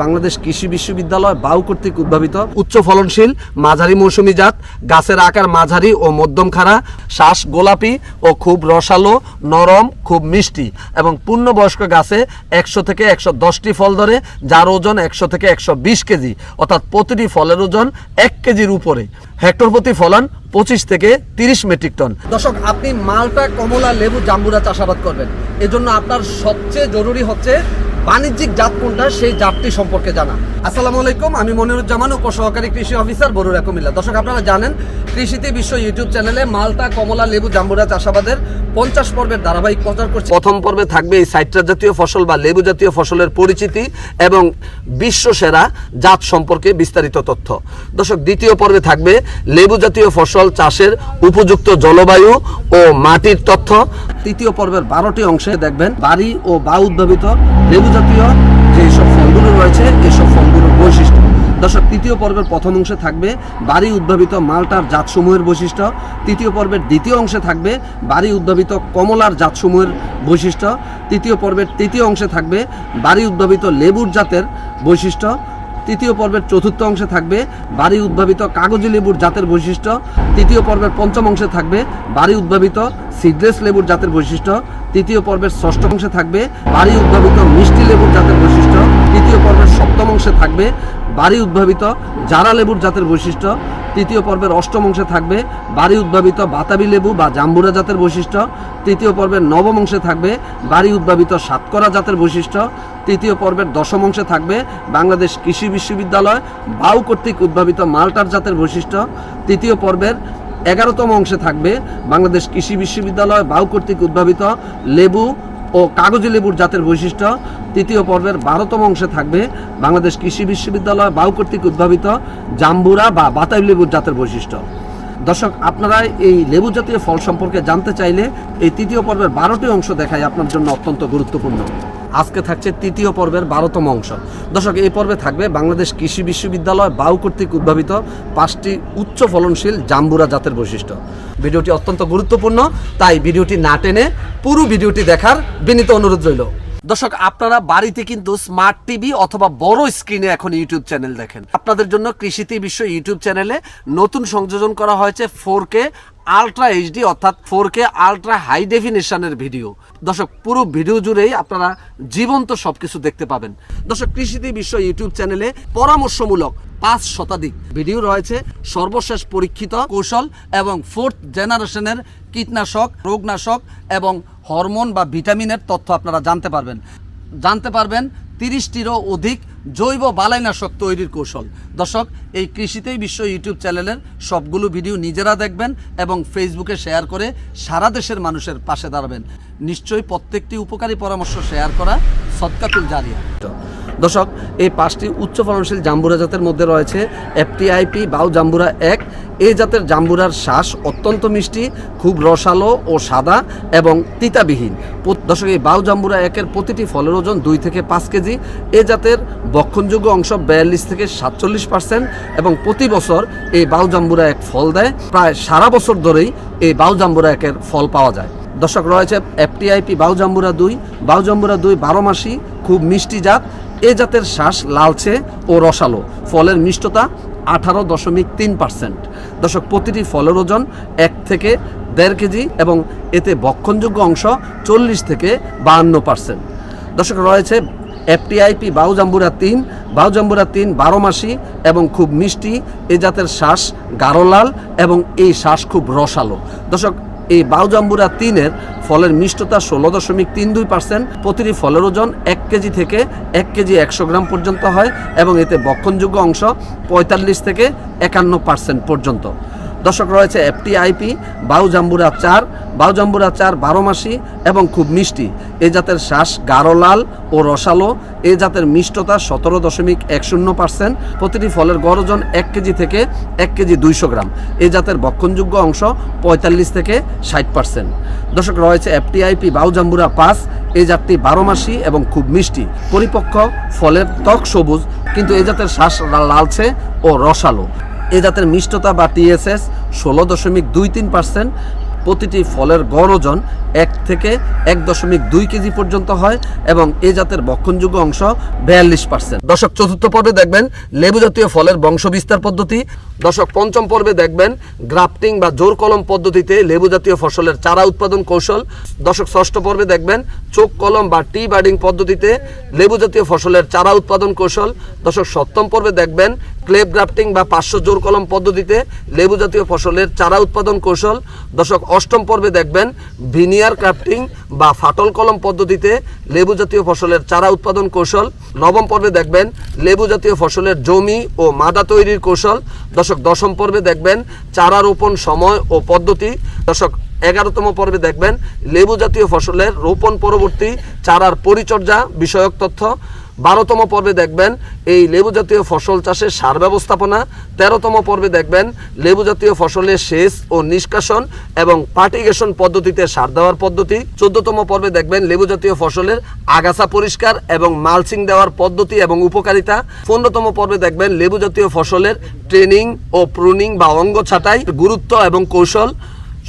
বাংলাদেশ কৃষি বিশ্ববিদ্যালয় বাউ কর্তৃক উদ্ভাবিত উচ্চ ফলনশীল মাঝারি মৌসুমী জাত, গাছের আকার মাঝারি ও মধ্যম খাড়া, শ্বাস গোলাপি ও খুব রসালো, নরম, খুব মিষ্টি এবং পূর্ণবয়স্ক গাছে 100 থেকে 110টি ফল ধরে, যার ওজন 100 থেকে 120 কেজি, অর্থাৎ প্রতিটি ফলের ওজন 1 কেজির উপরে। হেক্টর প্রতি ফলন 25 থেকে 30 মেট্রিক টন। দর্শক, আপনি মালটা, কমলা, লেবু, জাম্বুরা চাষাবাদ করবেন, এজন্য আপনার সবচেয়ে জরুরি হচ্ছে বাণিজ্যিক জাত কোনটা, সেই জাতটি সম্পর্কে জানা। আসসালামু আলাইকুম, আমি মনিরুজ্জামান, উপসহকারী কৃষি অফিসার, বরুড়া, কুমিল্লা। দর্শক, আপনারা জানেন কৃষিতে বিশ্ব ইউটিউব চ্যানেলে মালটা, কমলা, লেবু, জাম্বুরা চাষাবাদের 50 পর্বের ধারাবাহিক প্রচার করছে। প্রথম পর্বে থাকবে এই সাইট্রাস জাতীয় ফসল বা লেবু জাতীয় ফসলের পরিচিতি এবং বিশ্ব সেরা জাত সম্পর্কে বিস্তারিত তথ্য। দর্শক, দ্বিতীয় পর্বে থাকবে লেবু জাতীয় ফসল চাষের উপযুক্ত জলবায়ু ও মাটির তথ্য। তৃতীয় পর্বের 12টি অংশে দেখবেন বাড়ি ও বা উদ্ভাবিত লেবু জাতীয় যেসব ফলগুলো রয়েছে, এসব ফলগুলোর বৈশিষ্ট্য। দর্শক, তৃতীয় পর্বের প্রথম অংশে থাকবে বাড়ি উদ্ভাবিত মালটার জাতসমূহের বৈশিষ্ট্য। তৃতীয় পর্বের দ্বিতীয় অংশে থাকবে বাড়ি উদ্ভাবিত কমলার জাতসমূহের বৈশিষ্ট্য। তৃতীয় পর্বের তৃতীয় অংশে থাকবে বাড়ি উদ্ভাবিত লেবুর জাতের বৈশিষ্ট্য। তৃতীয় পর্বের চতুর্থ অংশে থাকবে বাড়ি উদ্ভাবিত কাগজি লেবুর জাতের বৈশিষ্ট্য। তৃতীয় পর্বের পঞ্চম অংশে থাকবে বাড়ি উদ্ভাবিত সিডলেস লেবুর জাতের বৈশিষ্ট্য। তৃতীয় পর্বের ষষ্ঠ অংশে থাকবে বাড়ি উদ্ভাবিত মিষ্টি লেবুর জাতের বৈশিষ্ট্য। তৃতীয় পর্বের সপ্তম অংশে থাকবে বাড়ি উদ্ভাবিত জারা লেবুর জাতের বৈশিষ্ট্য। তৃতীয় পর্বের অষ্টম অংশে থাকবে বাড়ি উদ্ভাবিত বাতাবি লেবু বা জাম্বুরা জাতের বৈশিষ্ট্য। তৃতীয় পর্বের নবম অংশে থাকবে বাড়ি উদ্ভাবিত সাতকরা জাতের বৈশিষ্ট্য। তৃতীয় পর্বের দশম অংশে থাকবে বাংলাদেশ কৃষি বিশ্ববিদ্যালয় বাউ কর্তৃক উদ্ভাবিত মালটার জাতের বৈশিষ্ট্য। তৃতীয় পর্বের 11তম অংশে থাকবে বাংলাদেশ কৃষি বিশ্ববিদ্যালয় বাউ কর্তৃক উদ্ভাবিত লেবু ও কাগজি লেবুর জাতের বৈশিষ্ট্য। তৃতীয় পর্বের 12তম অংশে থাকবে বাংলাদেশ কৃষি বিশ্ববিদ্যালয় বাউ কর্তৃক উদ্ভাবিত জাম্বুরা বা বাতাবি লেবুর জাতের বৈশিষ্ট্য। দর্শক, আপনারা এই লেবু জাতীয় ফল সম্পর্কে জানতে চাইলে এই তৃতীয় পর্বের 12টি অংশ দেখাই আপনার জন্য অত্যন্ত গুরুত্বপূর্ণ। আজকে থাকছে তৃতীয় পর্বের 12তম অংশ। দর্শক, এই পর্বে থাকবে বাংলাদেশ কৃষি বিশ্ববিদ্যালয় বাউ কর্তৃক উদ্ভাবিত 5টি উচ্চ ফলনশীল জাম্বুরা জাতের বৈশিষ্ট্য। ভিডিওটি অত্যন্ত গুরুত্বপূর্ণ, তাই ভিডিওটি না টেনে পুরো ভিডিওটি দেখার বিনীত অনুরোধ রইল। দর্শক, আপনারা বাড়িতে কিন্তু স্মার্ট টিভি অথবা বড় স্ক্রিনে এখন ইউটিউব চ্যানেল দেখেন। আপনাদের জন্য কৃষিতে বিশ্ব ইউটিউব চ্যানেলে নতুন সংযোজন করা হয়েছে 4K আলট্রা এইচডি অর্থাৎ 4K আলট্রা হাই ডেফিনেশনের ভিডিও। দর্শক, পুরো ভিডিও জুড়েই আপনারা জীবন্ত সবকিছু দেখতে পাবেন। দর্শক, কৃষিতে বিশ্ব ইউটিউব চ্যানেলে পরামর্শমূলক 5 শতাধিক ভিডিও রয়েছে, সর্বশেষ পরীক্ষিত কৌশল এবং 4th জেনারেশনের কীটনাশক, রোগনাশক এবং হরমোন বা ভিটামিনের তথ্য আপনারা জানতে পারবেন 30টিরও অধিক জৈব বালাইনাশক তৈরির কৌশল। দর্শক, এই কৃষিতেই বিশ্ব ইউটিউব চ্যানেলের সবগুলো ভিডিও নিজেরা দেখবেন এবং ফেসবুকে শেয়ার করে সারা দেশের মানুষের পাশে দাঁড়াবেন। নিশ্চয়ই প্রত্যেকটি উপকারী পরামর্শ শেয়ার করা সদকাতুল জারিয়া। দর্শক, এই 5টি উচ্চ ফলনশীল জাম্বুরা জাতের মধ্যে রয়েছে FTIP বাউ জাম্বুরা 1। এই জাতের জাম্বুরার শ্বাস অত্যন্ত মিষ্টি, খুব রসালো ও সাদা এবং তিতাবিহীন। দর্শক, এই বাউ জাম্বুরা 1-এর প্রতিটি ফলের ওজন 2 থেকে 5 কেজি। এ জাতের বক্ষণযোগ্য অংশ 42 থেকে 47% এবং প্রতি বছর এই বাউ জাম্বুরা 1 ফল দেয়। প্রায় সারা বছর ধরেই এই বাউ জাম্বুরা 1-এর ফল পাওয়া যায়। দর্শক, রয়েছে FTIP বাউ জাম্বুরা 2। বাউ জাম্বুরা 2 12 মাসি, খুব মিষ্টি জাত। এ জাতের শ্বাস লালচে ও রসালো, ফলের মিষ্টতা 18.3%। দর্শক, প্রতিটি ফলের ওজন 1 থেকে 1.5 কেজি এবং এতে ভক্ষণযোগ্য অংশ 40 থেকে 52%। দর্শক, রয়েছে FTIP বাউ জাম্বুরা 3। বাউ জাম্বুরা 3 12 মাসি এবং খুব মিষ্টি। এ জাতের শ্বাস গাঢ় লাল এবং এই শ্বাস খুব রসালো। দর্শক, এই বাউ জাম্বুরা 3-এর ফলের মিষ্টতা 16.32%। প্রতিটি ফলের ওজন 1 কেজি থেকে 1 কেজি 100 গ্রাম পর্যন্ত হয় এবং এতে ভক্ষণযোগ্য অংশ 45 থেকে 51% পর্যন্ত। দর্শক, রয়েছে FTIP বাউ জাম্বুরা 4। বাউ জাম্বুরা 4 12 মাসি এবং খুব মিষ্টি। এ জাতের শ্বাস গাঢ় লাল ও রসালো। এ জাতের মিষ্টতা 17.10%। প্রতিটি ফলের গড় ওজন 1 কেজি থেকে 1 কেজি 200 গ্রাম। এ জাতের ভক্ষণযোগ্য অংশ 45 থেকে 60%। দর্শক, রয়েছে FTIP বাউ জাম্বুরা 5। এই জাতটি 12 মাসি এবং খুব মিষ্টি। পরিপক্ক ফলের ত্বক সবুজ, কিন্তু এ জাতের শ্বাস লালচে ও রসালো। এ জাতের মিষ্টতা বা TSS 16.23%। প্রতিটি ফলের গড় ওজন 1 থেকে 1.2 কেজি পর্যন্ত হয় এবং এই জাতের ভক্ষণযোগ্য অংশ 42%। দর্শক চতুর্থ পর্বে দেখবেন লেবু জাতীয় ফলের বংশবিস্তার পদ্ধতি। দর্শক পঞ্চম পর্বে দেখবেন গ্রাফটিং বা জোর কলম পদ্ধতিতে লেবু জাতীয় ফসলের চারা উৎপাদন কৌশল। দর্শক ষষ্ঠ পর্বে দেখবেন চোখ কলম বা টি বার্ডিং পদ্ধতিতে লেবু জাতীয় ফসলের চারা উৎপাদন কৌশল। দর্শক সপ্তম পর্বে দেখবেন ক্লেপ গ্রাফটিং বা 500 জোর কলম পদ্ধতিতে লেবু জাতীয় ফসলের চারা উৎপাদন কৌশল। দর্শক অষ্টম পর্বে দেখবেন ভিনিয়ার ক্রাফটিং বা ফাটল কলম পদ্ধতিতে লেবু জাতীয় ফসলের চারা উৎপাদন কৌশল। নবম পর্বে দেখবেন লেবু জাতীয় ফসলের জমি ও মাদা তৈরির কৌশল। দর্শক দশম পর্বে দেখবেন চারা রোপণ সময় ও পদ্ধতি। দর্শক 11তম পর্বে দেখবেন লেবু জাতীয় ফসলের রোপণ পরবর্তী চারার পরিচর্যা বিষয়ক তথ্য। 12তম পর্বে দেখবেন এই লেবু জাতীয় ফসল চাষের সার ব্যবস্থাপনা। 13তম পর্বে দেখবেন লেবু জাতীয় ফসলের সেচ ও নিষ্কাশন এবং পার্টিগেশন পদ্ধতিতে সার দেওয়ার পদ্ধতি। 14তম পর্বে দেখবেন লেবু জাতীয় ফসলের আগাছা পরিষ্কার এবং মালচিং দেওয়ার পদ্ধতি এবং উপকারিতা। 15তম পর্বে দেখবেন লেবু জাতীয় ফসলের ট্রেনিং ও প্রুনিং বা অঙ্গ ছাঁটাই গুরুত্ব এবং কৌশল।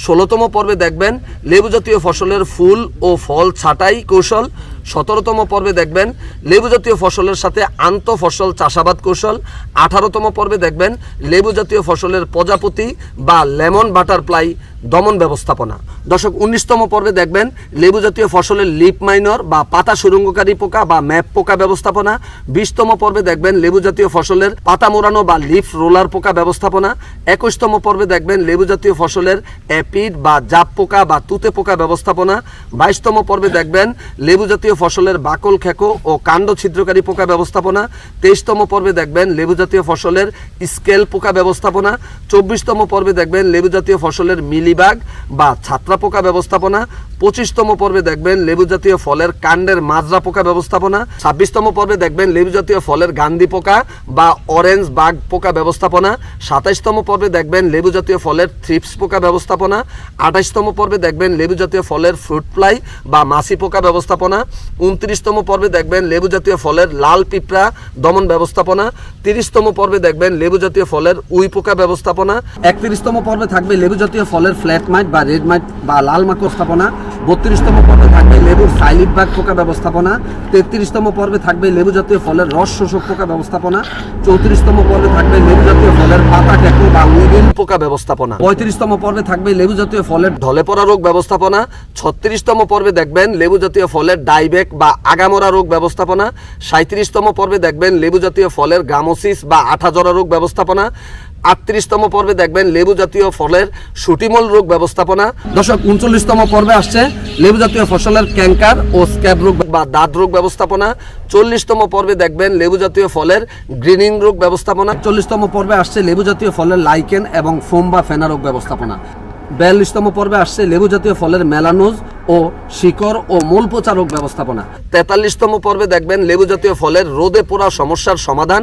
16তম পর্বে দেখবেন লেবু জাতীয় ফসলের ফুল ও ফল ছাঁটাই কৌশল। 17তম পর্বে দেখবেন লেবু জাতীয় ফসলের সাথে আন্ত ফসল চাষাবাদ কৌশল। 18তম পর্বে দেখবেন লেবু জাতীয় ফসলের প্রজাপতি বা লেমন বাটারফ্লাই দমন ব্যবস্থাপনা। দর্শক 19তম পর্বে দেখবেন লেবু জাতীয় ফসলের লিপ মাইনর বা পাতা সুরঙ্গকারী পোকা বা ম্যাপ পোকা ব্যবস্থাপনা। 20তম পর্বে দেখবেন লেবু জাতীয় ফসলের পাতা মোড়ানো বা লিফ রোলার পোকা ব্যবস্থাপনা। 21তম পর্বে দেখবেন লেবু জাতীয় ফসলের অ্যাপিড বা জাপ পোকা বা তুতে পোকা ব্যবস্থাপনা। 22তম পর্বে দেখবেন লেবু জাতীয় ফসলের বাকল খেকো ও কাণ্ড ছিদ্রকারী পোকা ব্যবস্থাপনা। 23তম পর্বে দেখবেন লেবু জাতীয় ফসলের স্কেল পোকা ব্যবস্থাপনা। 24তম পর্বে দেখবেন লেবু জাতীয় ফসলের মিলিবাগ বা ছাত্রা পোকা ব্যবস্থাপনা। 25তম পর্বে দেখবেন লেবু জাতীয় ফলের কাণ্ডের মাজরা পোকা ব্যবস্থাপনা। 26তম পর্বে দেখবেন লেবু জাতীয় ফলের গান্ধী পোকা বা অরেঞ্জ বাগ পোকা ব্যবস্থাপনা। 27তম পর্বে দেখবেন লেবু জাতীয় ফলের থ্রিপস পোকা ব্যবস্থাপনা। 28তম পর্বে দেখবেন লেবু জাতীয় ফলের ফ্রুট ফ্লাই বা মাছি পোকা ব্যবস্থাপনা। 29তম পর্বে দেখবেন লেবু জাতীয় ফলের লাল পিঁপড়া দমন ব্যবস্থাপনা। 30তম পর্বে দেখবেন লেবু জাতীয় ফলের উই পোকা ব্যবস্থাপনা। 31তম পর্বে থাকবে লেবু জাতীয় ফলের ফ্ল্যাট মাইট বা রেড মাইট বা লাল মাকড় ব্যবস্থাপনা। 32তম পর্বে থাকবে লেবুর সাইলিড বাগ পোকা ব্যবস্থাপনা। 33তম পর্বে থাকবে লেবু জাতীয় ফলের রস শোষক পোকা ব্যবস্থাপনা। 34তম পর্বে থাকবে লেবু জাতীয় ফলের পাতা ক্যাকো বা উইবিল পোকা ব্যবস্থাপনা। 35তম পর্বে থাকবে লেবু জাতীয় ফলের ঢলে পড়া রোগ ব্যবস্থাপনা। 36তম পর্বে দেখবেন লেবু জাতীয় ফলের ডাইবেক বা আগামরা রোগ ব্যবস্থাপনা। 37তম পর্বে দেখবেন লেবু জাতীয় ফলের গামোসিস বা আঠা জরা রোগ ব্যবস্থাপনা। 38তম পর্বে দেখবেন লেবু জাতীয় ফলের সুটিমল রোগ ব্যবস্থাপনা। দর্শক 39তম পর্বে আসছে লেবু জাতীয় ফসলের ক্যাঙ্কার ও স্ক্যাব রোগ বা দাঁত রোগ ব্যবস্থাপনা। 40তম পর্বে দেখবেন লেবু জাতীয় ফলের গ্রিনিং রোগ ব্যবস্থাপনা। 40তম পর্বে আসছে লেবু জাতীয় ফলের লাইকেন এবং ফোম বা ফেনা রোগ ব্যবস্থাপনা। 42তম পর্বে আসছে লেবু জাতীয় ফলের মেলানোজ ও শিকড় ও মূল পচা রোগ ব্যবস্থাপনা। 43তম পর্বে দেখবেন লেবু জাতীয় ফলের রোদে পোড়া সমস্যার সমাধান।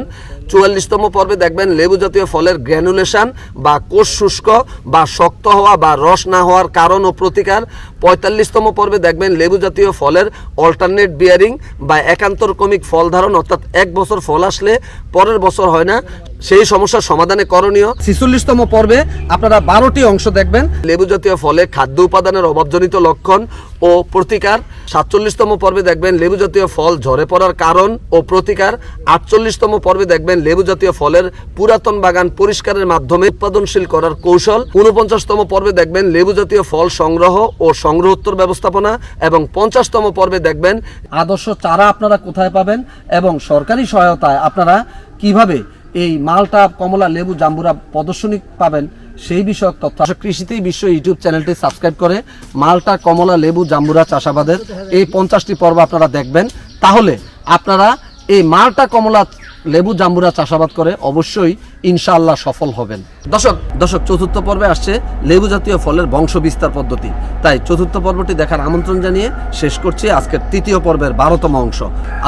44তম পর্বে দেখবেন লেবু জাতীয় ফলের গ্র্যানুলেশন বা কোষ শুষ্ক বা শক্ত হওয়া বা রস না হওয়ার কারণ ও প্রতিকার। 45তম পর্বে দেখবেন লেবু জাতীয় ফলের অল্টারনেট বিয়ারিং বা একান্তরক্রমিক ফল ধারণ, অর্থাৎ 1 বছর ফল আসলে পরের বছর হয় না, সেই সমস্যার সমাধানে করণীয়। 46তম পর্বে আপনারা 12টি অংশ দেখবেন লেবু জাতীয় ফলে খাদ্য উপাদানের অভাবজনিত লক্ষণ ও প্রতিকার। 47তম পর্বে দেখবেন লেবু জাতীয় ফল ঝরে পড়ার কারণ ও প্রতিকার। 48তম পর্বে দেখবেন লেবু জাতীয় ফলের পুরাতন বাগান পরিষ্কারের মাধ্যমে উৎপাদনশীল করার কৌশল। 49তম পর্বে দেখবেন লেবু জাতীয় ফল সংগ্রহ ও সংগ্রহোত্তর ব্যবস্থাপনা এবং 50তম পর্বে দেখবেন আদর্শ চারা আপনারা কোথায় পাবেন এবং সরকারি সহায়তায় আপনারা কিভাবে এই মালটা, কমলা, লেবু, জাম্বুরা প্রদর্শনী পাবেন সেই বিষয়ক তথ্য। কৃষিতেই বিশ্ব ইউটিউব চ্যানেলটি সাবস্ক্রাইব করে মালটা, কমলা, লেবু, জাম্বুরা চাষাবাদের এই 50টি পর্ব আপনারা দেখবেন, তাহলে আপনারা এই মালটা, কমলা, লেবু, জাম্বুরা চাষাবাদ করে অবশ্যই ইনশাআল্লাহ সফল হবেন। দর্শক চতুর্থ পর্বে আসছে লেবু জাতীয় ফলের বংশ বিস্তার পদ্ধতি। তাই চতুর্থ পর্বটি দেখার আমন্ত্রণ জানিয়ে শেষ করছি আজকের তৃতীয় পর্বের 12তম অংশ।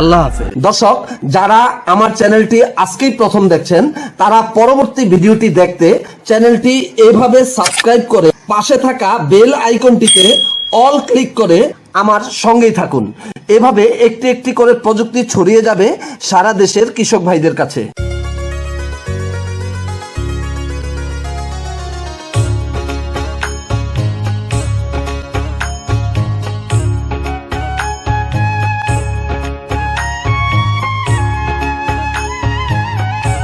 আল্লাহ হাফেজ। দর্শক যারা আমার চ্যানেলটি আজকেই প্রথম দেখছেন তারা পরবর্তী ভিডিওটি দেখতে চ্যানেলটি এভাবে সাবস্ক্রাইব করে পাশে থাকা বেল আইকনটিতে অল ক্লিক করে আমার সঙ্গেই থাকুন। এভাবে একটি একটি করে প্রযুক্তি ছড়িয়ে যাবে সারা দেশের কৃষক ভাইদের কাছে।